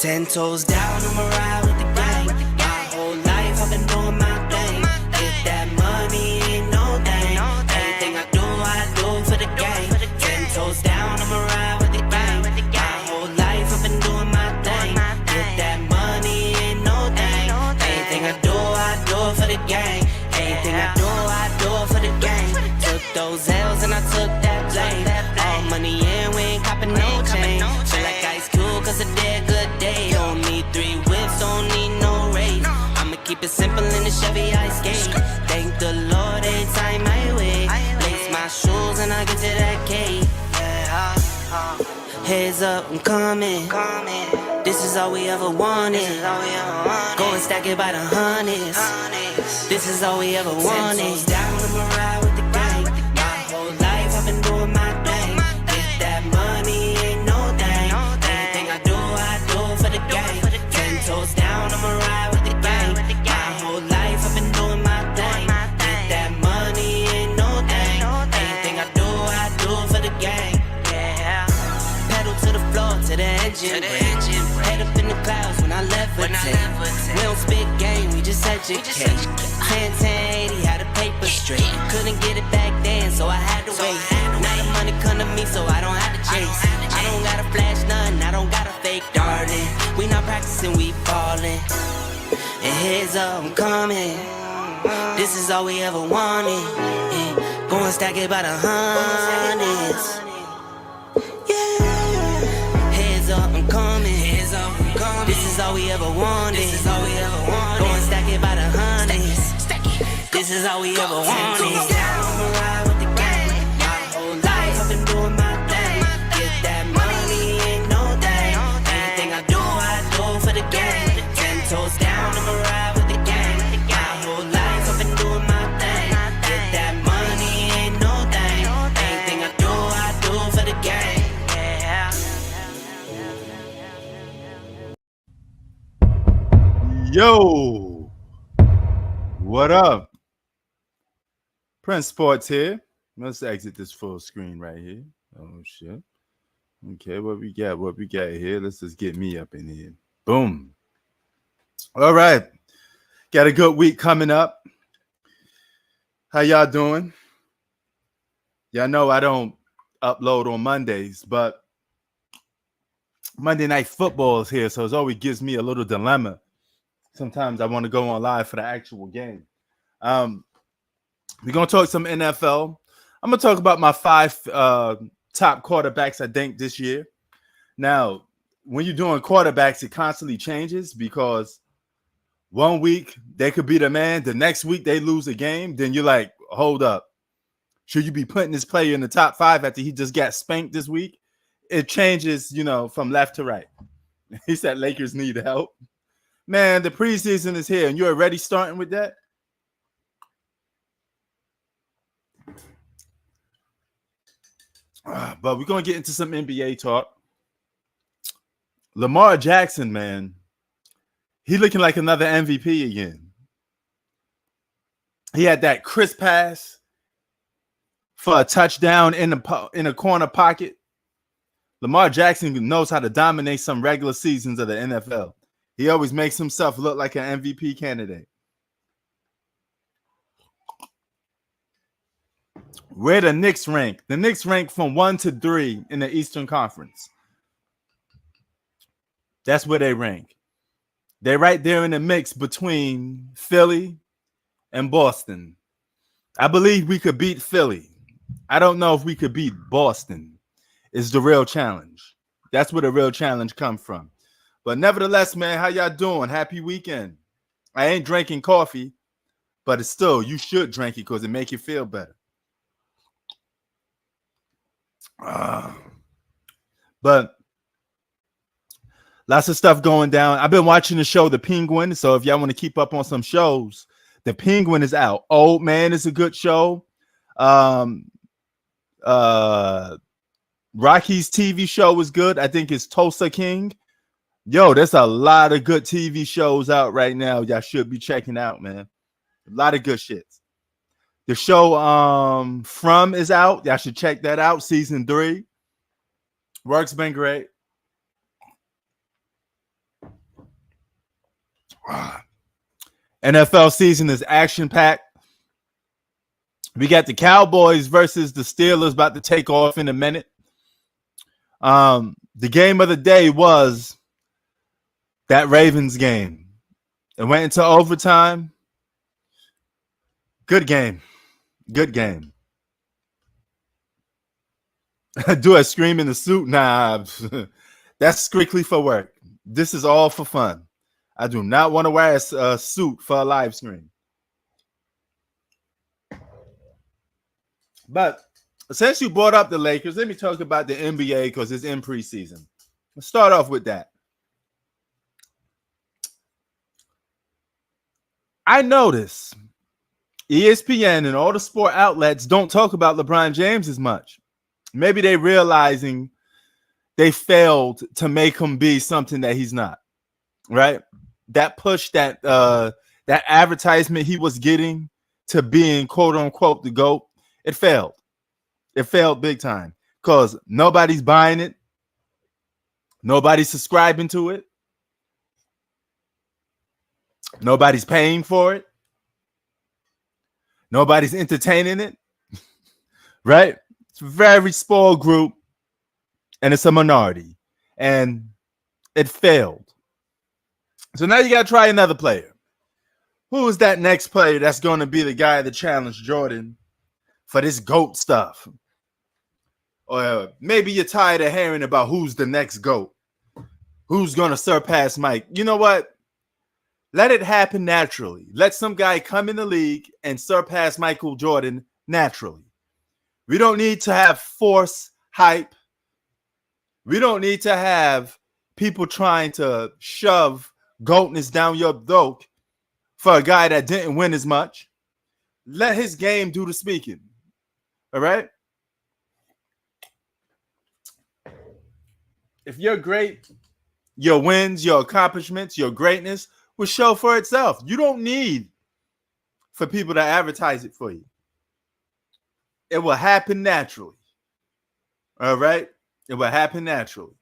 10 toes down, I'ma ride with the gang. My whole life I've been doing my thing. Get that money, ain't no thing. Anything I do for the gang. 10 toes down, I'ma ride with the gang. My whole life I've been doing my thing. Get that money, ain't no thing. Anything I do for the gang. Anything I do for the gang. Took those L's and I took that blame. All money in, we ain't copping no change. Feel like Ice Cube, cause I did good day. Don't need 3 whips, don't need no race. I'ma keep it simple in the Chevy I skate. Thank the Lord every time I wait. Lace my shoes and I get to that cake. Heads up, I'm coming. This is all we ever wanted. Go and stack it by the hundreds. This is all we ever wanted. 10 toes down, I'ma ride with the gang. My whole life I've been doing my thing. Get that money, ain't no thing. Anything I do for the gang. 10 toes down, I'ma ride with the gang. My whole life I've been doing my thing. Get that money, ain't no thing. Anything I do for the gang. Pedal to the floor, to the engine. Head up in the clouds when I levitate. We don't spit game, we just educate. 10-10-80, had a paper straight. Couldn't get it back then, so I had to wait. Now the money come to me, so I don't have to chase. I don't gotta flash nothing, I don't gotta fake, darling. We not practicing, we ballin'. And heads up, I'm coming. This is all we ever wanted. Go and stack it by the hundreds. Heads up, I'm coming. This is all we ever wanted. Go and stack it by the hundreds. This is all we ever wanted. I'ma ride with the gang. My whole life I've been doing my thing. Get that money, ain't no thing. Anything I do for the gang. 10 toes down, I'ma ride with the gang. My whole life I've been doing my thing. Get that money, ain't no thing. Anything I do for the gang. Yo, what up? Prince Sports here. Let's exit this full screen right here. Oh shit. Okay, what we got here? Let's just get me up in here. Boom. All right. Got a good week coming up. How y'all doing? Y'all know I don't upload on Mondays, but Monday Night Football is here, so it always gives me a little dilemma. Sometimes I want to go on live for the actual game. We're going to talk some NFL. I'm going to talk about my 5 top quarterbacks, I think, this year. Now, when you're doing quarterbacks, it constantly changes because one week they could be the man. The next week they lose a game. Then you're like, hold up. Should you be putting this player in the top 5 after he just got spanked this week? It changes, from left to right. He said Lakers need help. Man, the preseason is here, and you're already starting with that? But we're going to get into some NBA talk. Lamar Jackson, man, he looking like another MVP again. He had that crisp pass for a touchdown in a corner pocket. Lamar Jackson knows how to dominate some regular seasons of the NFL. He always makes himself look like an MVP candidate. Where the Knicks rank? The Knicks rank from 1 to 3 in the Eastern Conference. That's where they rank. They're right there in the mix between Philly and Boston. I believe we could beat Philly. I don't know if we could beat Boston. Is the real challenge. That's where the real challenge comes from. But nevertheless, man, how y'all doing? Happy weekend. I ain't drinking coffee, but it's still, you should drink it because it make you feel better. But lots of stuff going down. I've been watching the show The Penguin, so if y'all want to keep up on some shows, The Penguin is out. Old Man is a good show. Rocky's TV show is good. I think it's Tulsa King. Yo, there's a lot of good TV shows out right now. Y'all should be checking out, man. A lot of good shits. The show From is out. Y'all should check that out. Season 3. Work's been great. NFL season is action-packed. We got the Cowboys versus the Steelers about to take off in a minute. The game of the day was that Ravens game. It went into overtime. Good game. Good game. Do I scream in the suit? Nah. That's strictly for work. This is all for fun. I do not want to wear a suit for a live stream. But since you brought up the Lakers, let me talk about the NBA because it's in preseason. Let's start off with that. I notice ESPN and all the sport outlets don't talk about LeBron James as much. Maybe they realizing they failed to make him be something that he's not, right? That push, that advertisement he was getting to being quote unquote the GOAT, it failed. It failed big time because nobody's buying it. Nobody's subscribing to it. Nobody's paying for it. Nobody's entertaining it. Right? It's a very small group and it's a minority. And it failed. So now you got to try another player. Who is that next player that's going to be the guy that challenged Jordan for this GOAT stuff? Or maybe you're tired of hearing about who's the next GOAT. Who's going to surpass Mike? You know what? Let it happen naturally. Let some guy come in the league and surpass Michael Jordan naturally. We don't need to have force hype. We don't need to have people trying to shove GOATness down your throat for a guy that didn't win as much. Let his game do the speaking. All right? If you're great, your wins, your accomplishments, your greatness will show for itself. You don't need for people to advertise it for you. It will happen naturally. All right? It will happen naturally.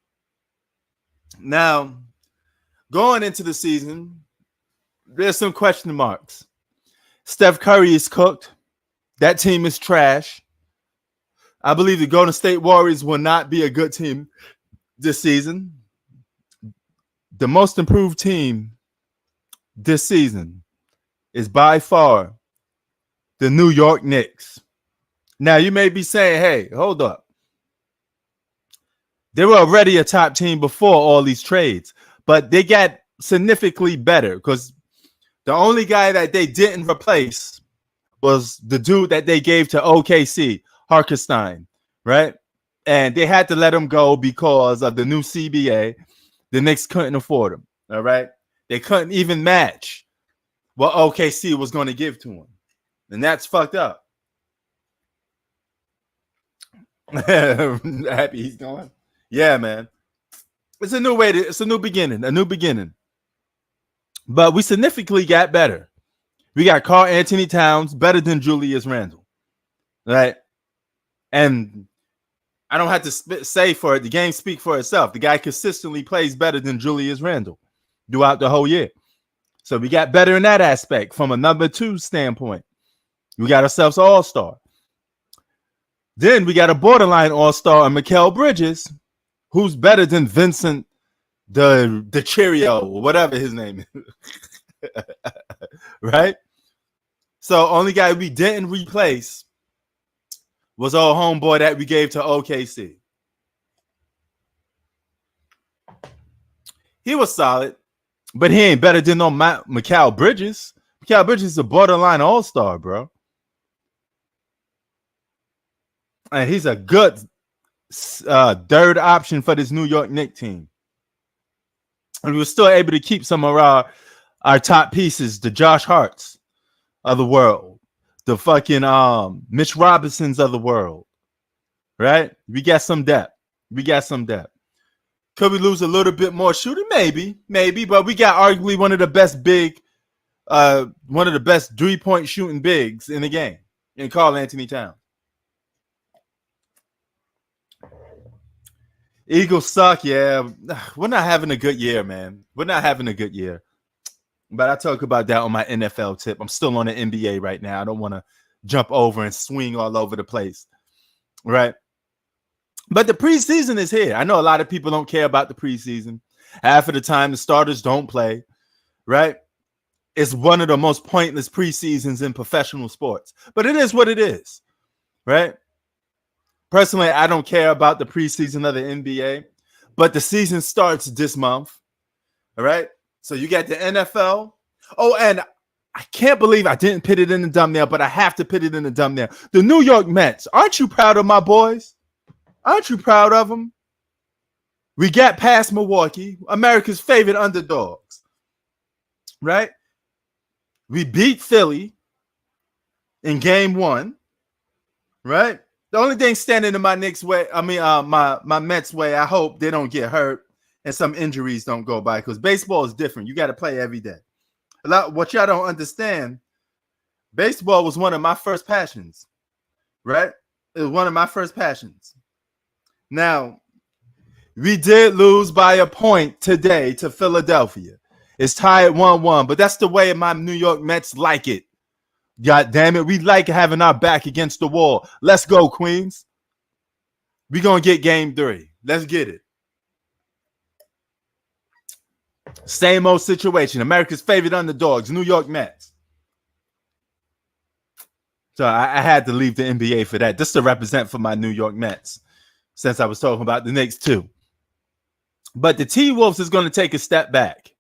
Now, going into the season, there's some question marks. Steph Curry is cooked. That team is trash. I believe the Golden State Warriors will not be a good team this season. The most improved team this season is by far the New York Knicks. Now, you may be saying, hey, hold up. They were already a top team before all these trades, but they got significantly better because the only guy that they didn't replace was the dude that they gave to OKC, Hartenstein, right? And they had to let him go because of the new CBA. The Knicks couldn't afford him, all right? They couldn't even match what OKC was going to give to him. And that's fucked up. Happy he's going? Yeah, man. It's a new way it's a new beginning. But we significantly got better. We got Karl Anthony Towns better than Julius Randle, right? And I don't have to say for it. The game speaks for itself. The guy consistently plays better than Julius Randle throughout the whole year. So we got better in that aspect from a number 2 standpoint. We got ourselves an all-star. Then we got a borderline all-star in Mikal Bridges, who's better than Vincent the Cheerio, or whatever his name is. Right? So only guy we didn't replace was our homeboy that we gave to OKC. He was solid, but he ain't better than no Mikal Bridges. Mikal Bridges is a borderline all-star, bro. And he's a good third option for this New York Knicks team. And we were still able to keep some of our top pieces, the Josh Harts of the world, the fucking Mitch Robinsons of the world, right? We got some depth. Could we lose a little bit more shooting? Maybe, but we got arguably one of the best 3-point shooting bigs in the game in Karl Anthony Towns. Eagles suck, yeah. We're not having a good year, man. We're not having a good year. But I talk about that on my NFL tip. I'm still on the NBA right now. I don't want to jump over and swing all over the place, right? But the preseason is here. I know a lot of people don't care about the preseason. Half of the time, the starters don't play, right? It's one of the most pointless preseasons in professional sports. But it is what it is, right? Personally, I don't care about the preseason of the NBA, but the season starts this month, all right? So you got the NFL. Oh, and I can't believe I didn't put it in the thumbnail, but I have to put it in the thumbnail. The New York Mets. Aren't you proud of my boys? Aren't you proud of them? We got past Milwaukee, America's favorite underdogs, right? We beat Philly in game 1, right? The only thing standing in my Knicks way, my Mets way, I hope they don't get hurt and some injuries don't go by, because baseball is different. You got to play every day. What y'all don't understand, baseball was one of my first passions, right? It was one of my first passions. Now, we did lose by a point today to Philadelphia. It's tied 1-1, but that's the way my New York Mets like it. God damn it. We like having our back against the wall. Let's go, Queens. We're going to get game 3. Let's get it. Same old situation. America's favorite underdogs, New York Mets. So I had to leave the NBA for that, just to represent for my New York Mets, since I was talking about the Knicks too. But the T-Wolves is going to take a step back.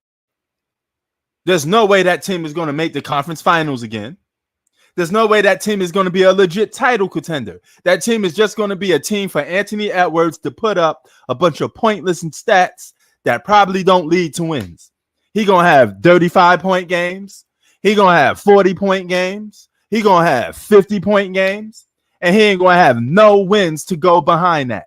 There's no way that team is going to make the conference finals again. There's no way that team is going to be a legit title contender. That team is just going to be a team for Anthony Edwards to put up a bunch of pointless stats that probably don't lead to wins. He going to have 35-point games. He going to have 40-point games. He going to have 50-point games. And he ain't going to have no wins to go behind that.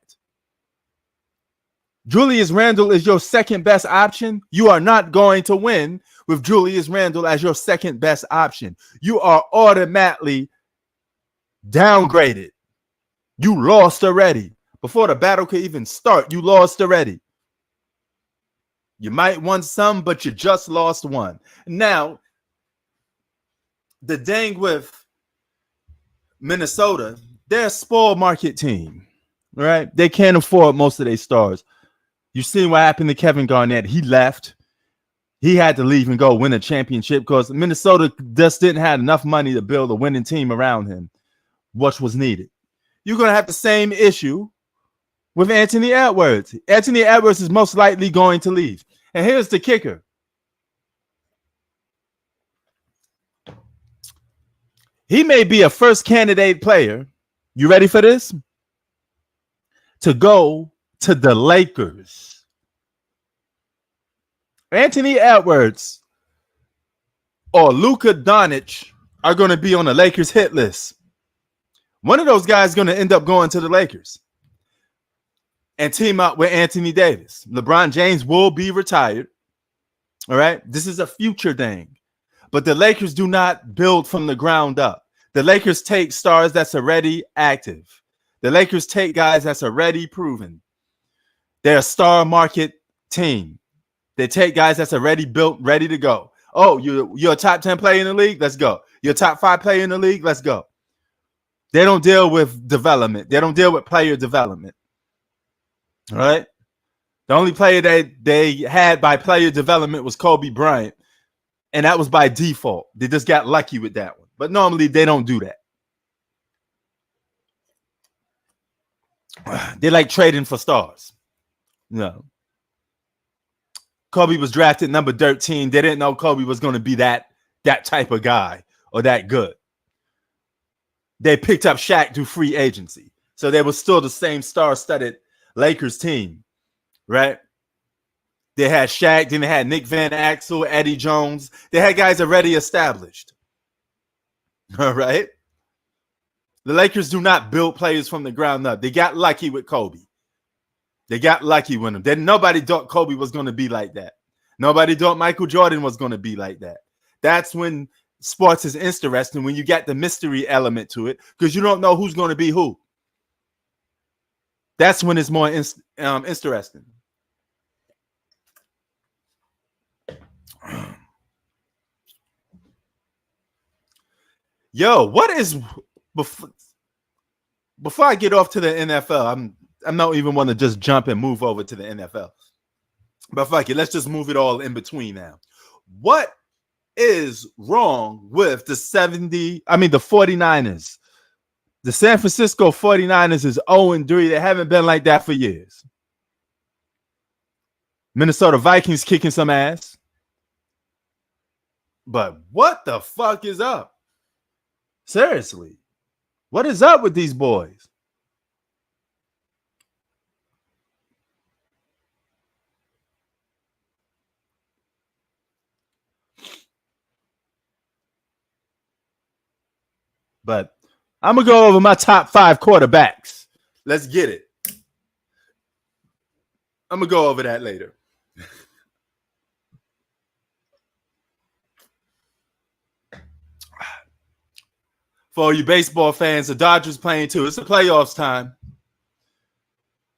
Julius Randle is your second best option. You are not going to win with Julius Randle as your second best option. You are automatically downgraded. You lost already. Before the battle could even start, you lost already. You might won some, but you just lost one. Now, the dang with Minnesota, they're a small market team, right? They can't afford most of their stars. You've seen what happened to Kevin Garnett. He left. He had to leave and go win a championship because Minnesota just didn't have enough money to build a winning team around him, which was needed. You're going to have the same issue with Anthony Edwards. Anthony Edwards is most likely going to leave. And here's the kicker. He may be a first candidate player. You ready for this? To go to the Lakers. Anthony Edwards or Luka Doncic are going to be on the Lakers hit list. One of those guys is going to end up going to the Lakers and team up with Anthony Davis. LeBron James will be retired. All right. This is a future thing. But the Lakers do not build from the ground up. The Lakers take stars that's already active. The Lakers take guys that's already proven. They're a star market team. They take guys that's already built, ready to go. Oh, you're a top 10 player in the league? Let's go. You're a top 5 player in the league? Let's go. They don't deal with development. They don't deal with player development. All right? The only player that they had by player development was Kobe Bryant, and that was by default. They just got lucky with that one. But normally they don't do that. They like trading for stars. No. Kobe was drafted number 13. They didn't know Kobe was going to be that type of guy or that good. They picked up Shaq through free agency. So they were still the same star-studded Lakers team, right? They had Shaq, then they had Nick Van Exel, Eddie Jones. They had guys already established. All right? The Lakers do not build players from the ground up. They got lucky with Kobe. They got lucky with him. Then nobody thought Kobe was going to be like that. Nobody thought Michael Jordan was going to be like that. That's when sports is interesting, when you got the mystery element to it, because you don't know who's going to be who. That's when it's more interesting. Yo, what is before I get off to the NFL? I'm not even want to just jump and move over to the NFL. But fuck it, let's just move it all in between now. What is wrong with the 49ers? The San Francisco 49ers is 0-3. They haven't been like that for years. Minnesota Vikings kicking some ass. But what the fuck is up? Seriously. What is up with these boys? But I'm going to go over my top 5 quarterbacks. Let's get it. I'm going to go over that later. For all you baseball fans, the Dodgers playing too. It's the playoffs time.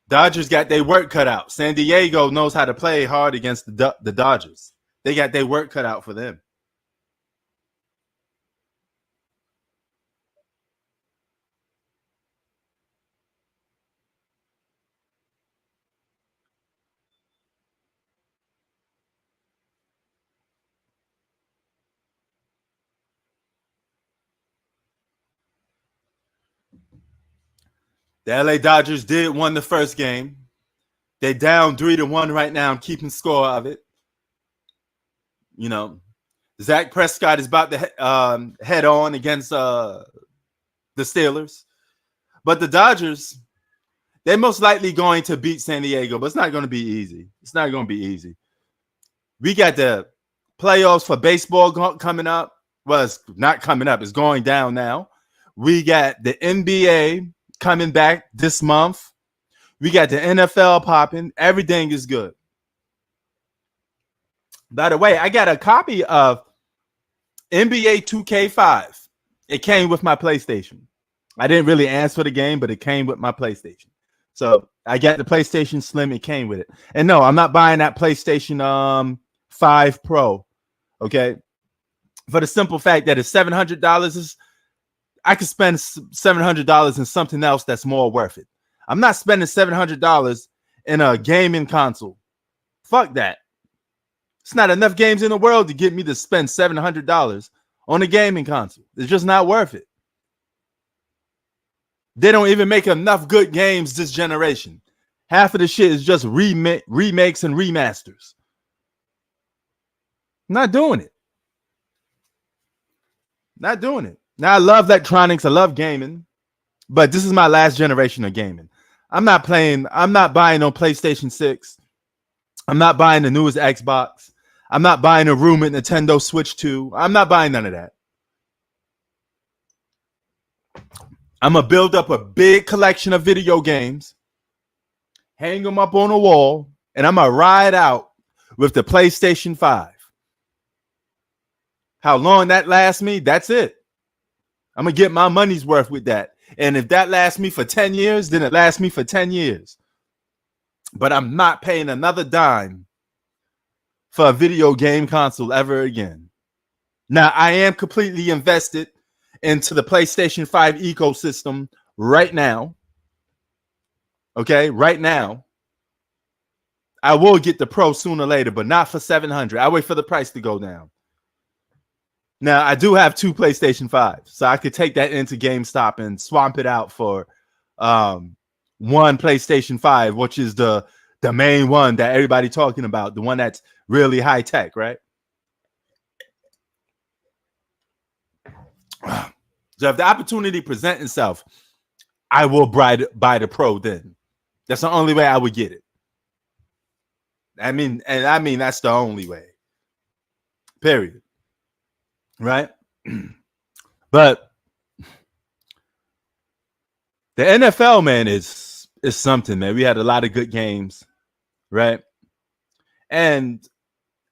Dodgers got their work cut out. San Diego knows how to play hard against the Dodgers. They got their work cut out for them. The LA Dodgers did win the first game. They down 3-1 right now. I'm keeping score of it. You know, Dak Prescott is about to head on against the Steelers. But the Dodgers, they're most likely going to beat San Diego, but it's not going to be easy. It's not going to be easy. We got the playoffs for baseball coming up. Well, it's not coming up. It's going down now. We got the NBA coming back this month. We got the NFL popping. Everything is good. By the way, I got a copy of NBA 2K5. It came with my PlayStation. I didn't really ask for the game, but it came with my PlayStation. So I got the PlayStation Slim. It came with it. And no, I'm not buying that PlayStation 5 Pro. Okay. For the simple fact that it's $700. I could spend $700 in something else that's more worth it. I'm not spending $700 in a gaming console. Fuck that. It's not enough games in the world to get me to spend $700 on a gaming console. It's just not worth it. They don't even make enough good games this generation. Half of the shit is just remakes and remasters. Not doing it. Not doing it. Now, I love electronics. I love gaming. But this is my last generation of gaming. I'm not buying no PlayStation 6. I'm not buying the newest Xbox. I'm not buying a room at Nintendo Switch 2. I'm not buying none of that. I'm going to build up a big collection of video games, hang them up on a wall, and I'm going to ride out with the PlayStation 5. How long that lasts me, that's it. I'm going to get my money's worth with that. And if that lasts me for 10 years, then it lasts me for 10 years. But I'm not paying another dime for a video game console ever again. Now, I am completely invested into the PlayStation 5 ecosystem right now. Okay, right now. I will get the Pro sooner or later, but not for $700. I wait for the price to go down. Now, I do have 2 PlayStation 5s, so I could take that into GameStop and swap it out for one PlayStation 5, which is the main one that everybody talking about, the one that's really high tech, right? So if the opportunity presents itself, I will buy the Pro then. That's the only way I would get it. I mean that's the only way. Period. Right? But the NFL, man, is something, man. We had a lot of good games, right? And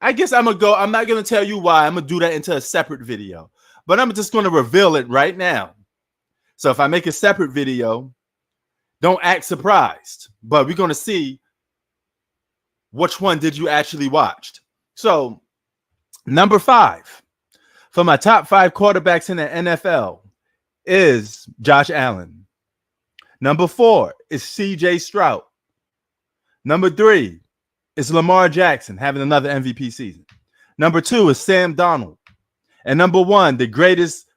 I guess I'm not gonna tell you why. I'm gonna do that into a separate video, but I'm just gonna reveal it right now. So if I make a separate video, don't act surprised. But we're gonna see which one did you actually watch. So number 5. for my top 5 quarterbacks in the NFL is Josh Allen. Number 4 is CJ Stroud. Number 3 is Lamar Jackson having another MVP season. Number 2 is Sam Darnold. And number 1, the greatest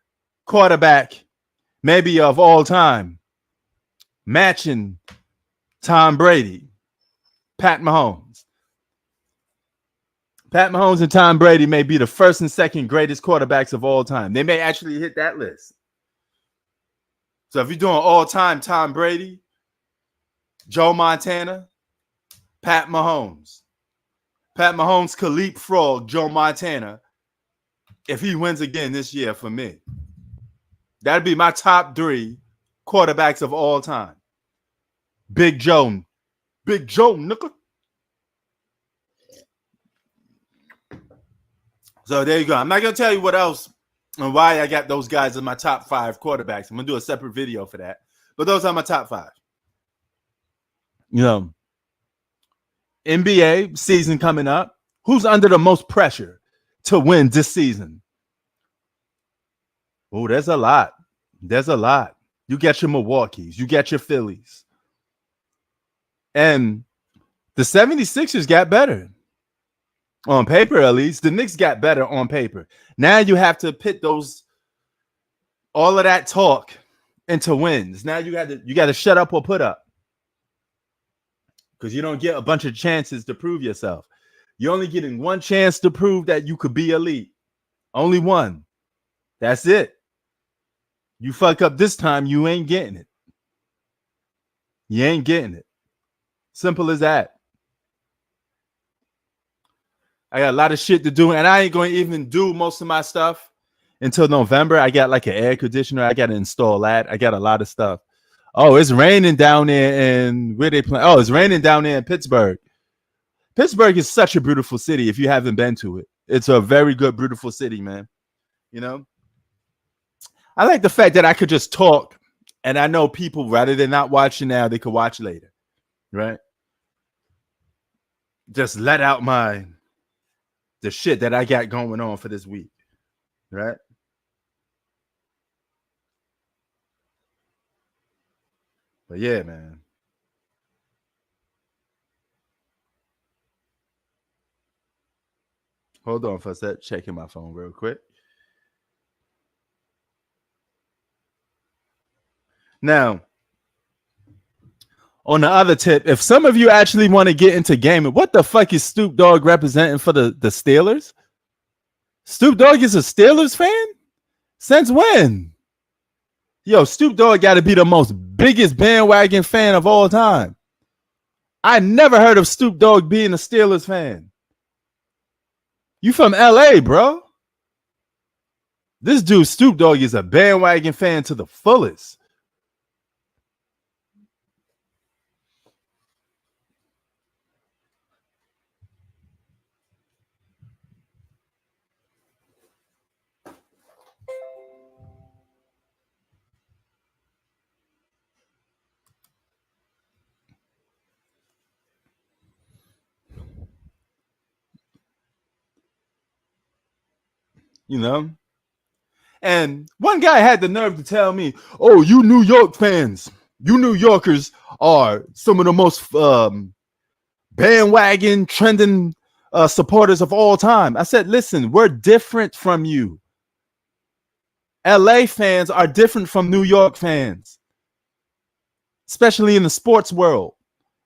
quarterback maybe of all time, matching Tom Brady, Pat Mahomes. Pat Mahomes and Tom Brady may be the first and second greatest quarterbacks of all time. They may actually hit that list. So if you're doing all time, Tom Brady, Joe Montana, Pat Mahomes. Pat Mahomes could leapfrog Joe Montana if he wins again this year for me. That'd be my top 3 quarterbacks of all time. Big Joe, nigga. So there you go. I'm not going to tell you what else and why I got those guys as my top 5 quarterbacks. I'm going to do a separate video for that. But those are my top 5. You know, NBA season coming up. Who's under the most pressure to win this season? Oh, there's a lot. There's a lot. You got your Milwaukees. You got your Phillies. And the 76ers got better. On paper, at least. The Knicks got better on paper. Now you have to pit all of that talk into wins. Now you got to shut up or put up. Because you don't get a bunch of chances to prove yourself. You're only getting one chance to prove that you could be elite. Only one. That's it. You fuck up this time, you ain't getting it. You ain't getting it. Simple as that. I got a lot of shit to do, and I ain't going to even do most of my stuff until November. I got like an air conditioner. I got to install that. I got a lot of stuff. Oh, it's raining down there, and where they playing? Oh, it's raining down there in Pittsburgh. Pittsburgh is such a beautiful city if you haven't been to it. It's a very good, beautiful city, man. You know? I like the fact that I could just talk, and I know people, rather than not watching now, they could watch later, right? Just let out the shit that I got going on for this week, right? But yeah, man. Hold on for a sec. Checking my phone real quick. Now, on the other tip, if some of you actually want to get into gaming, what the fuck is Stoop Dogg representing for the Steelers? Stoop Dogg is a Steelers fan? Since when? Yo, Stoop Dogg got to be the most biggest bandwagon fan of all time. I never heard of Stoop Dogg being a Steelers fan. You from LA, bro. This dude, Stoop Dogg, is a bandwagon fan to the fullest. You know? And one guy had the nerve to tell me, oh, you New York fans, you New Yorkers are some of the most bandwagon trending supporters of all time. I said, listen, we're different from you. LA fans are different from New York fans, especially in the sports world.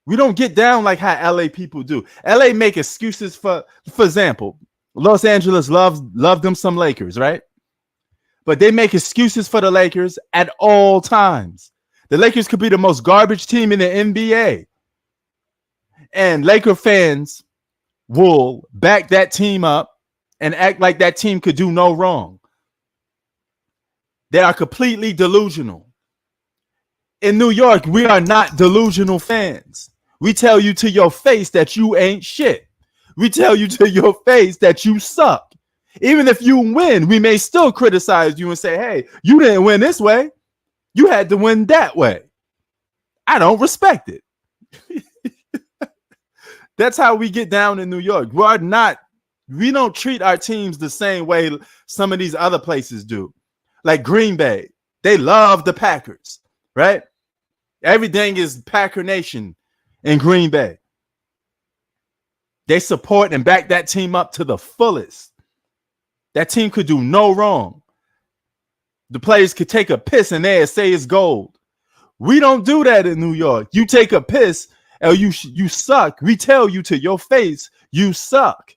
We don't get down like how LA people do. LA make excuses for example, Los Angeles loves them some Lakers, right? But they make excuses for the Lakers at all times. The Lakers could be the most garbage team in the NBA. And Laker fans will back that team up and act like that team could do no wrong. They are completely delusional. In New York, we are not delusional fans. We tell you to your face that you ain't shit. We tell you to your face that you suck. Even if you win, we may still criticize you and say, hey, you didn't win this way. You had to win that way. I don't respect it. That's how we get down in New York. We're not We don't treat our teams the same way some of these other places do. Like Green Bay, they love the Packers, right? Everything is Packer Nation in Green Bay. They support and back that team up to the fullest. That team could do no wrong. The players could take a piss and they say it's gold. We don't do that in New York. You take a piss or you suck. We tell you to your face, you suck.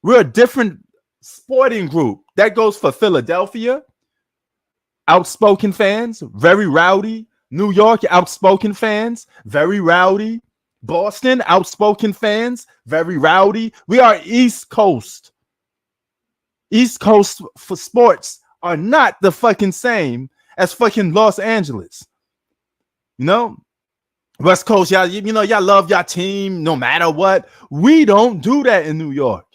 We're a different sporting group. That goes for Philadelphia. Outspoken fans, very rowdy. New York, outspoken fans, very rowdy. Boston, outspoken fans, very rowdy. We are East Coast. East Coast for sports are not the fucking same as fucking Los Angeles. You know? West Coast, y'all, you know, y'all love your team no matter what. We don't do that in New York.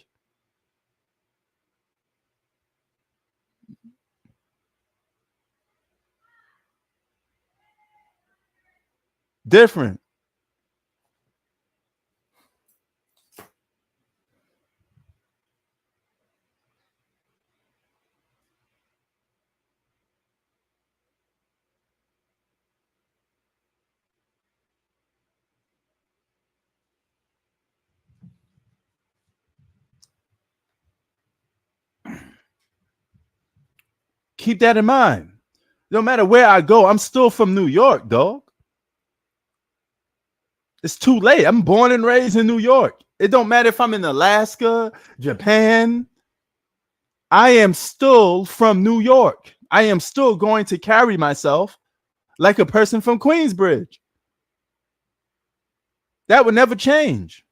Different. Keep that in mind. No matter where I go, I'm still from New York, dog. It's too late. I'm born and raised in New York. It don't matter if I'm in Alaska, Japan. I am still from New York. I am still going to carry myself like a person from Queensbridge. That would never change.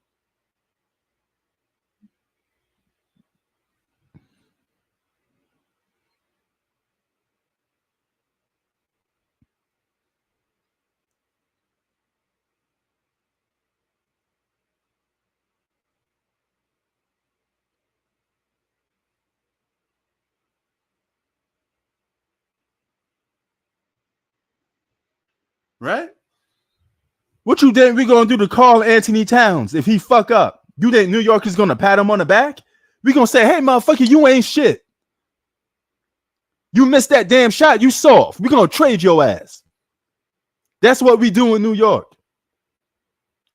Right? What you think we gonna do to Carl Anthony Towns if he fuck up? You think New York is gonna pat him on the back? We gonna say, hey, motherfucker, you ain't shit. You missed that damn shot. You soft. We gonna trade your ass. That's what we do in New York.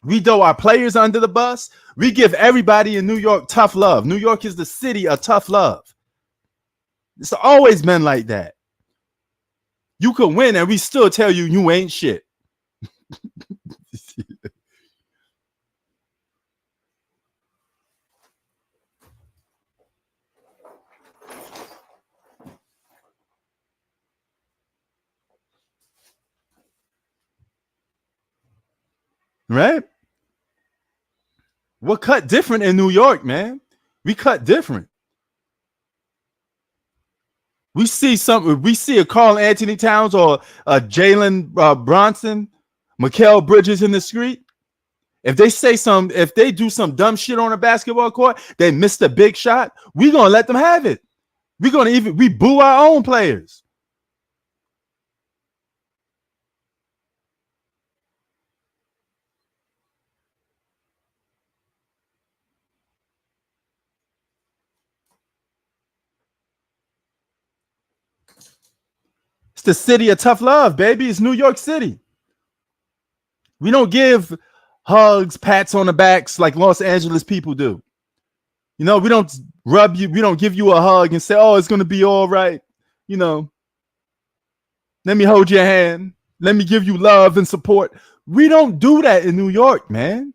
We throw our players under the bus. We give everybody in New York tough love. New York is the city of tough love. It's always been like that. You could win and we still tell you you ain't shit. Right? We're cut different in New York, man. We cut different. We see something. We see a Carl Anthony Towns or a Jalen Bronson, Mikal Bridges in the street. If they do some dumb shit on a basketball court, they missed a big shot. We gonna let them have it. We boo our own players. It's the city of tough love, baby. It's New York City. We don't give hugs, pats on the backs like Los Angeles people do. You know, we don't rub you, we don't give you a hug and say, oh, it's gonna be all right. You know, let me hold your hand. Let me give you love and support. We don't do that in New York, man.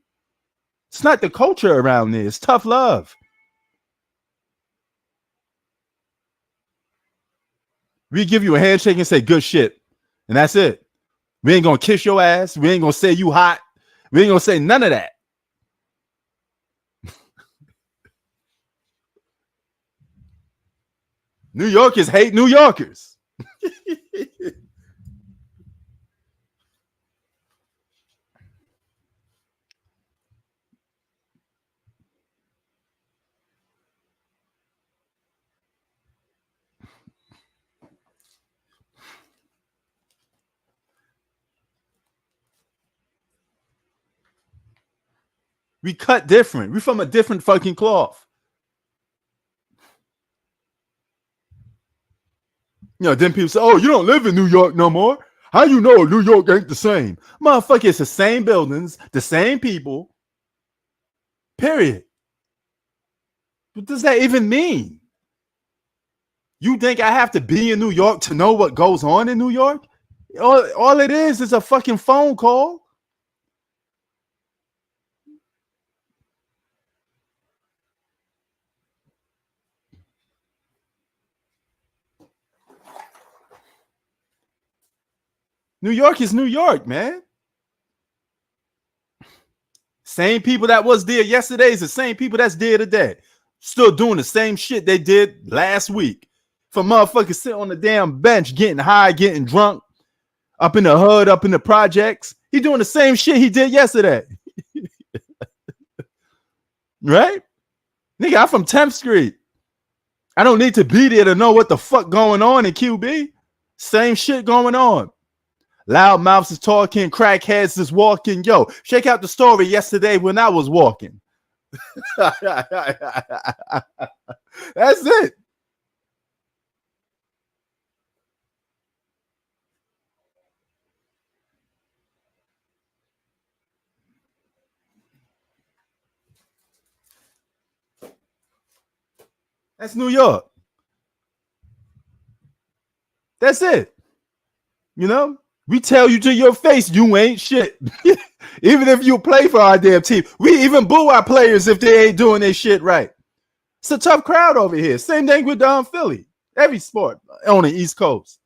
It's not the culture around there. It's tough love. We give you a handshake and say good shit. And that's it. We ain't gonna kiss your ass. We ain't gonna say you hot. We ain't gonna say none of that. New Yorkers hate New Yorkers. We cut different. We from a different fucking cloth. You know, then people say, oh, you don't live in New York no more. How you know New York ain't the same? Motherfucker, it's the same buildings, the same people. Period. What does that even mean? You think I have to be in New York to know what goes on in New York? All it is a fucking phone call. New York is New York, man. Same people that was there yesterday is the same people that's there today. Still doing the same shit they did last week. For motherfuckers sitting on the damn bench, getting high, getting drunk, up in the hood, up in the projects. He doing the same shit he did yesterday. Right? Nigga, I'm from 10th Street. I don't need to be there to know what the fuck going on in QB. Same shit going on. Loudmouths is talking, crackheads is walking. Yo, check out the story yesterday when I was walking. That's it. That's New York. That's it. You know, we tell you to your face, you ain't shit. Even if you play for our damn team, we even boo our players if they ain't doing their shit right. It's a tough crowd over here. Same thing with Philly. Every sport on the East Coast.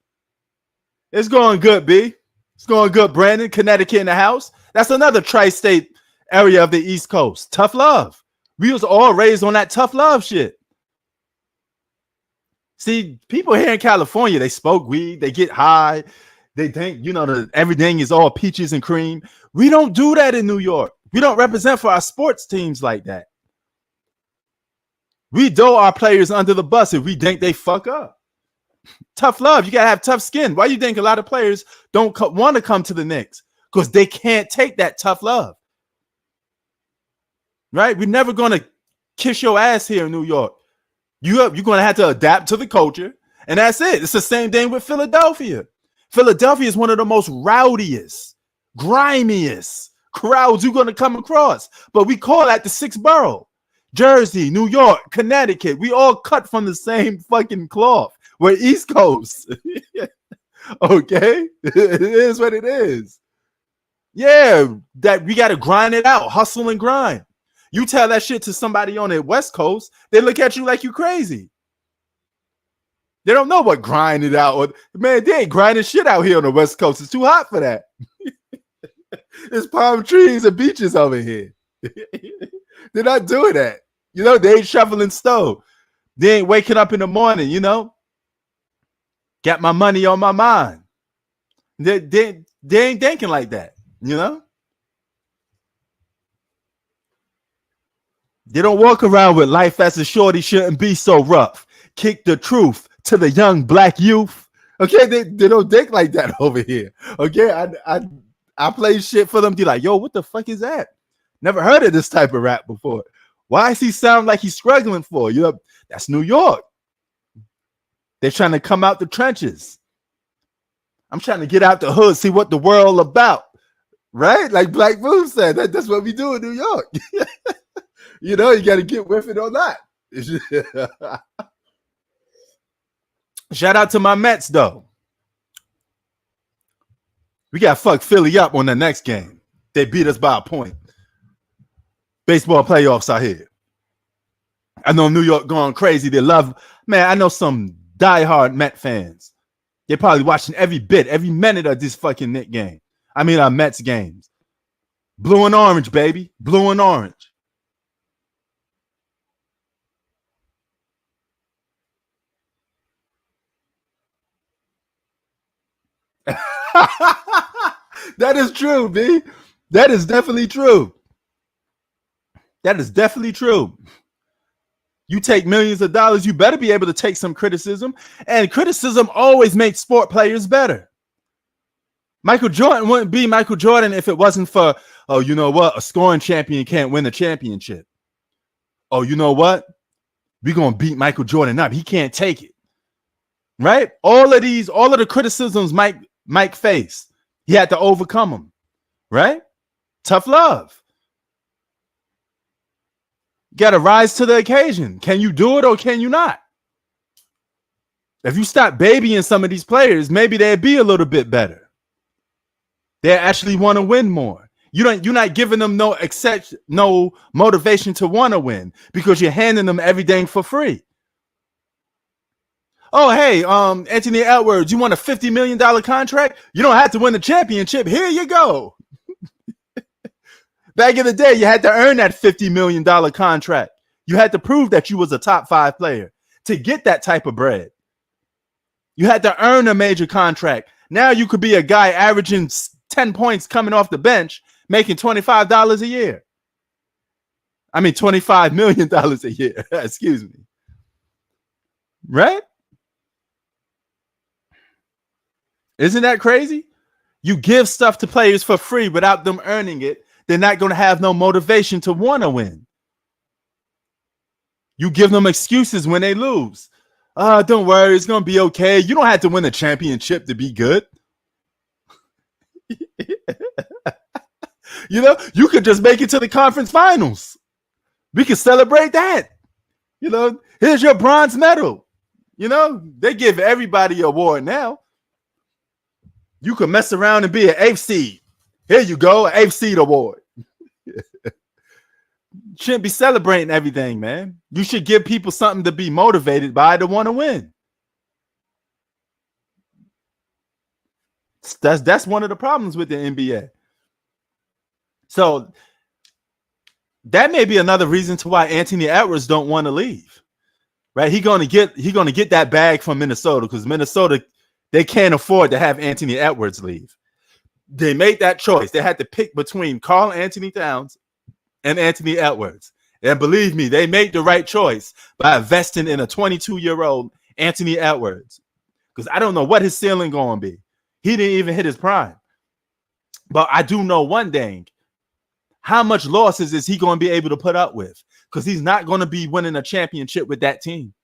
It's going good, B. It's going good, Brandon. Connecticut in the house. That's another tri-state area of the East Coast. Tough love. We was all raised on that tough love shit. See, people here in California, they smoke weed, they get high, they think, you know, everything is all peaches and cream. We don't do that in New York. We don't represent for our sports teams like that. We throw our players under the bus if we think they fuck up. Tough love. You got to have tough skin. Why do you think a lot of players don't want to come to the Knicks? Because they can't take that tough love. Right? We're never going to kiss your ass here in New York. You're going to have to adapt to the culture, and that's it. It's the same thing with Philadelphia. Philadelphia is one of the most rowdiest, grimiest crowds you're going to come across, but we call that the sixth borough. Jersey, New York, Connecticut, we all cut from the same fucking cloth. We're East Coast. Okay? It is what it is. Yeah, that we got to grind it out, hustle and grind. You tell that shit to somebody on the West Coast, they look at you like you crazy. They don't know what grind it out. Man, they ain't grinding shit out here on the West Coast. It's too hot for that. There's palm trees and beaches over here. They're not doing that. You know, they ain't shoveling snow. They ain't waking up in the morning, you know. Got my money on my mind. They ain't thinking like that, you know. They don't walk around with life as a shorty shouldn't be so rough. Kick the truth to the young black youth. Okay, they don't think like that over here. Okay, I play shit for them. Be like, yo, what the fuck is that? Never heard of this type of rap before. Why does he sound like he's struggling for? You know, that's New York. They're trying to come out the trenches. I'm trying to get out the hood, see what the world about. Right? Like Black Moon said, that's what we do in New York. You know, you got to get with it or not. Shout out to my Mets, though. We got fuck Philly up on the next game. They beat us by a point. Baseball playoffs are here. I know New York going crazy. They love, man, I know some diehard Met fans. They're probably watching every bit, every minute of this fucking Knicks game. I mean, our Mets games. Blue and orange, baby. Blue and orange. That is true, B. That is definitely true. That is definitely true. You take millions of dollars, you better be able to take some criticism. And criticism always makes sport players better. Michael Jordan wouldn't be Michael Jordan if it wasn't for, oh, you know what? A scoring champion can't win a championship. Oh, you know what? We're going to beat Michael Jordan up. He can't take it. right? All of the criticisms Mike faced, he had to overcome them, right? Tough love. Got to rise to the occasion. Can you do it or can you not? If you stop babying some of these players, maybe they'd be a little bit better. They actually want to win more. You're not giving them no motivation to want to win because you're handing them everything for free. Oh, hey, Anthony Edwards, you want a $50 million contract? You don't have to win the championship. Here you go. Back in the day, you had to earn that $50 million contract. You had to prove that you was a top 5 player to get that type of bread. You had to earn a major contract. Now you could be a guy averaging 10 points coming off the bench, making $25 a year. I mean, $25 million a year. Excuse me. Right? Isn't that crazy? You give stuff to players for free without them earning it. They're not going to have no motivation to want to win. You give them excuses when they lose. Don't worry, it's going to be okay. You don't have to win a championship to be good. You could just make it to the conference finals. We can celebrate that. Here's your bronze medal. They give everybody an award now. You can mess around and be an 8th seed. Here you go, an 8th seed award. Shouldn't be celebrating everything, man. You should give people something to be motivated by to want to win. That's one of the problems with the NBA. So that may be another reason to why Anthony Edwards don't want to leave. Right? He's gonna get that bag from Minnesota because Minnesota, they can't afford to have Anthony Edwards leave. They made that choice. They had to pick between Karl Anthony Towns and Anthony Edwards. And believe me, they made the right choice by investing in a 22-year-old Anthony Edwards. Because I don't know what his ceiling going to be. He didn't even hit his prime. But I do know one thing. How much losses is he going to be able to put up with? Because he's not going to be winning a championship with that team.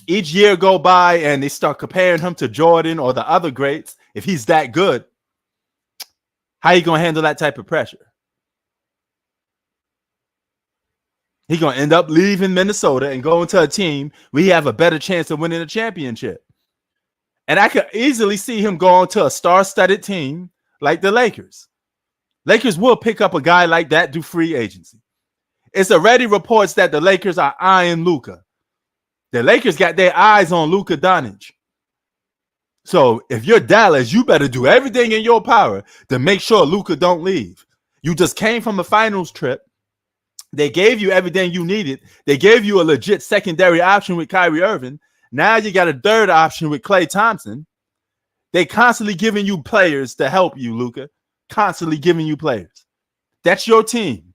Each year go by and they start comparing him to Jordan or the other greats. If he's that good, how you going to handle that type of pressure? He's going to end up leaving Minnesota and going to a team where he have a better chance of winning a championship. And I could easily see him going to a star-studded team like the Lakers. Lakers will pick up a guy like that, do free agency. It's already reports that the Lakers are eyeing Luka. The Lakers got their eyes on Luka Doncic. So if you're Dallas, you better do everything in your power to make sure Luka don't leave. You just came from a finals trip. They gave you everything you needed. They gave you a legit secondary option with Kyrie Irving. Now you got a third option with Klay Thompson. They constantly giving you players to help you, Luka. Constantly giving you players. That's your team.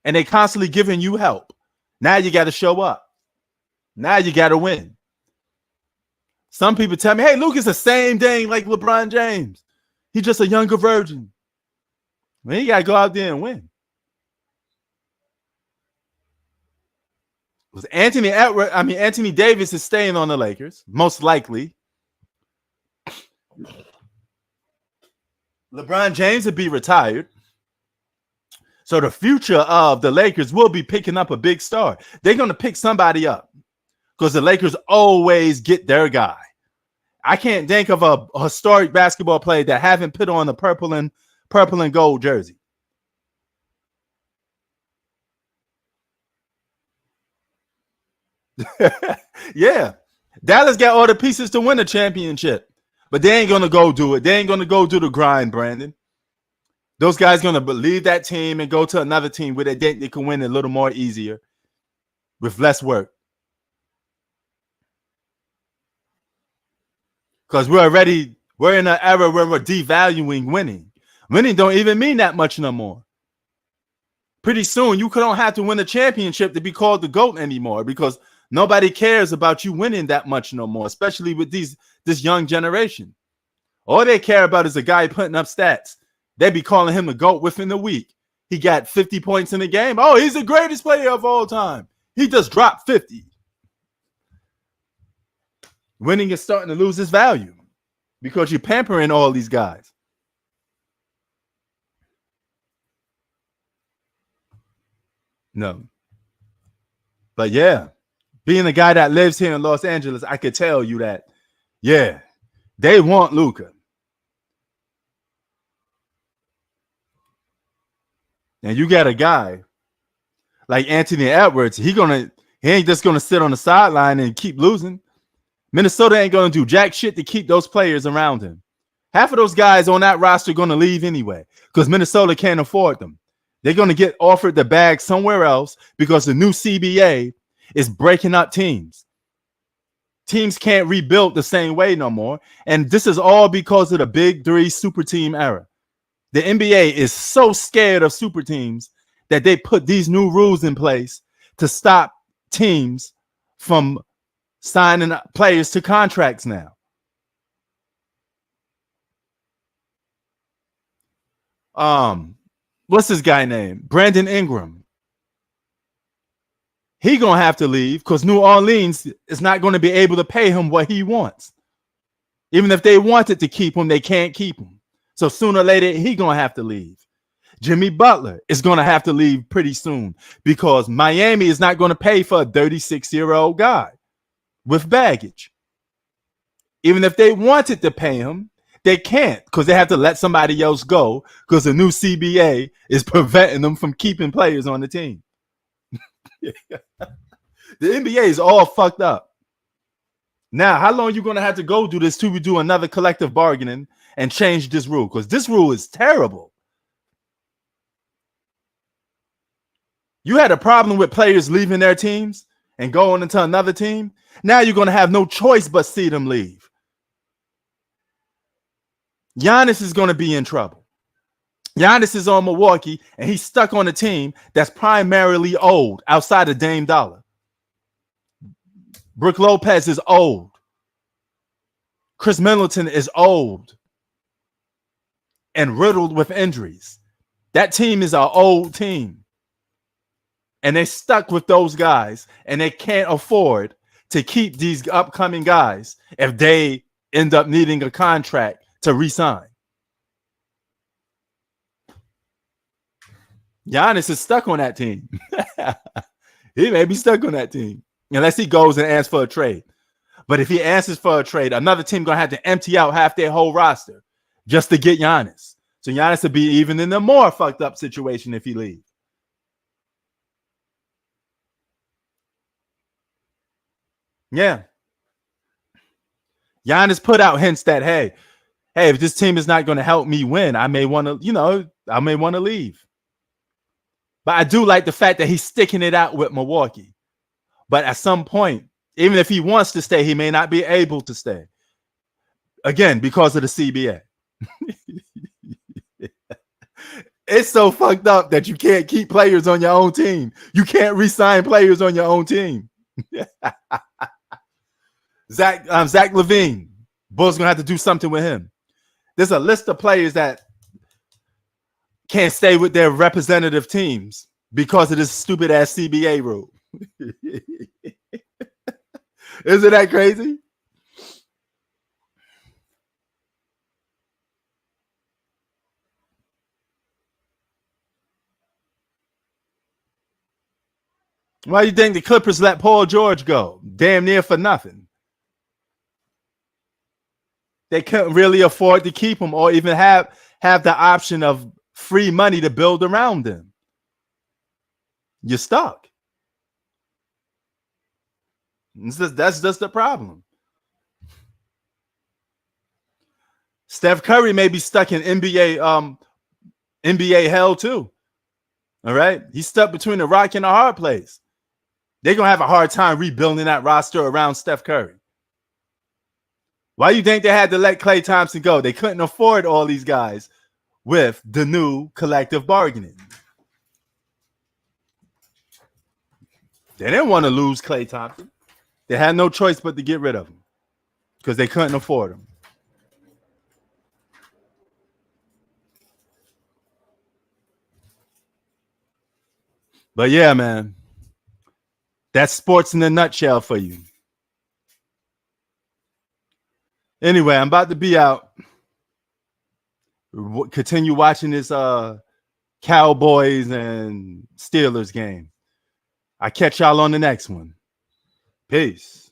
And they constantly giving you help. Now you got to show up. Now you got to win. Some people tell me, hey, Luka's the same thing like LeBron James. He's just a younger version. Well, you got to go out there and win. Anthony Davis is staying on the Lakers, most likely. LeBron James will be retired. So the future of the Lakers will be picking up a big star. They're going to pick somebody up because the Lakers always get their guy. I can't think of a historic basketball player that haven't put on the purple and gold jersey. Yeah. Dallas got all the pieces to win a championship, but they ain't going to go do it. They ain't going to go do the grind, Brandon. Those guys going to leave that team and go to another team where they think they can win a little more easier with less work. Because we're in an era where we're devaluing winning. Winning don't even mean that much no more. Pretty soon, you don't have to win a championship to be called the GOAT anymore because nobody cares about you winning that much no more, especially with this young generation. All they care about is a guy putting up stats. They be calling him the GOAT within a week. He got 50 points in the game. Oh, he's the greatest player of all time. He just dropped 50. Winning is starting to lose its value because you're pampering all these guys. No. But yeah, being a guy that lives here in Los Angeles, I could tell you that, yeah, they want Luka. And you got a guy like Anthony Edwards, he ain't just gonna sit on the sideline and keep losing. Minnesota ain't gonna do jack shit to keep those players around him. Half of those guys on that roster are gonna leave anyway because Minnesota can't afford them. They're gonna get offered the bag somewhere else because the new CBA is breaking up teams. Teams can't rebuild the same way no more. And this is all because of the big three super team era. The NBA is so scared of super teams that they put these new rules in place to stop teams from signing players to contracts now. What's this guy name? Brandon Ingram. He gonna have to leave because New Orleans is not going to be able to pay him what he wants. Even if they wanted to keep him, they can't keep him. So sooner or later, he gonna have to leave. Jimmy Butler is gonna have to leave pretty soon because Miami is not going to pay for a 36-year-old guy with baggage. Even if they wanted to pay him, they can't because they have to let somebody else go because the new CBA is preventing them from keeping players on the team. The NBA is all fucked up. Now, how long are you going to have to go do this till we do another collective bargaining and change this rule? Because this rule is terrible. You had a problem with players leaving their teams and going into another team. Now you're going to have no choice but see them leave. Giannis is going to be in trouble. Giannis is on Milwaukee, and he's stuck on a team that's primarily old outside of Dame Dollar. Brook Lopez is old. Chris Middleton is old and riddled with injuries. That team is an old team. And they're stuck with those guys, and they can't afford to keep these upcoming guys if they end up needing a contract to re-sign. Giannis is stuck on that team. He may be stuck on that team unless he goes and asks for a trade. But if he answers for a trade, another team going to have to empty out half their whole roster just to get Giannis. So Giannis will be even in a more fucked up situation if he leaves. Yeah. Giannis put out hints that, hey, if this team is not going to help me win, I may want to leave. But I do like the fact that he's sticking it out with Milwaukee. But at some point, even if he wants to stay, he may not be able to stay. Again, because of the CBA. It's so fucked up that you can't keep players on your own team. You can't re-sign players on your own team. Zach LaVine. Bulls gonna have to do something with him. There's a list of players that can't stay with their representative teams because of this stupid ass CBA rule. Isn't that crazy? Why do you think the Clippers let Paul George go? Damn near for nothing. They couldn't really afford to keep him or even have the option of free money to build around him. You're stuck. That's just the problem. Steph Curry may be stuck in NBA hell too. All right. He's stuck between a rock and a hard place. They're going to have a hard time rebuilding that roster around Steph Curry. Why do you think they had to let Klay Thompson go? They couldn't afford all these guys with the new collective bargaining. They didn't want to lose Klay Thompson. They had no choice but to get rid of him because they couldn't afford him. But yeah, man, that's sports in a nutshell for you. Anyway, I'm about to be out. Continue watching this Cowboys and Steelers game. I catch y'all on the next one. Peace.